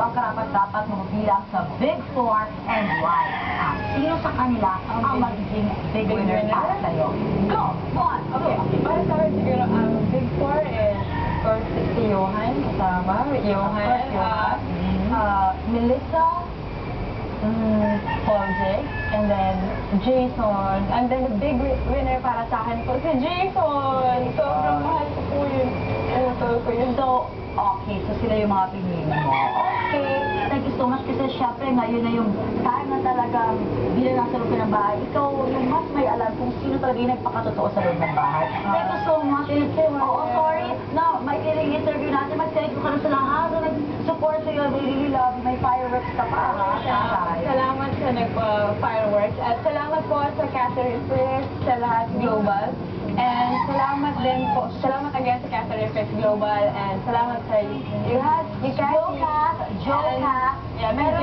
ang karapat-dapat mo bilang sa Big Four and why? Sino sa kanila ang magiging big winner para sa'yo? Go! One! Okay, para sa akin siguro ang Big Four is, of course, si Johan kasama. Johan, Melissa, Paul J, and then Jason. And then the big winner para sa akin po, si Jason. Sobrang mahal ko po yun. Utol ko yun. So, okay. So, sila yung mga pinili mo. Okay. Thank you so much kasi syempre ngayon na yung time na talagang bilang nasa loob ng bahay, ikaw yung mas may alam kung sino talaga yung nagpakatotoo sa loob ng bahay. Thank you so much. Oo, sorry. No, may iling interview natin. Mag-thank you ka na sa lahat na nag-support sa'yo. They really love you. May fireworks ka pa, ha? Salamat sa nagpa-fireworks. At salamat po sa Catherine Fritz, sa lahat global. And salamat din po, salamat again sa Catherine Fritz Global. And salamat sa you guys. Joe Cat. Yeah, Meron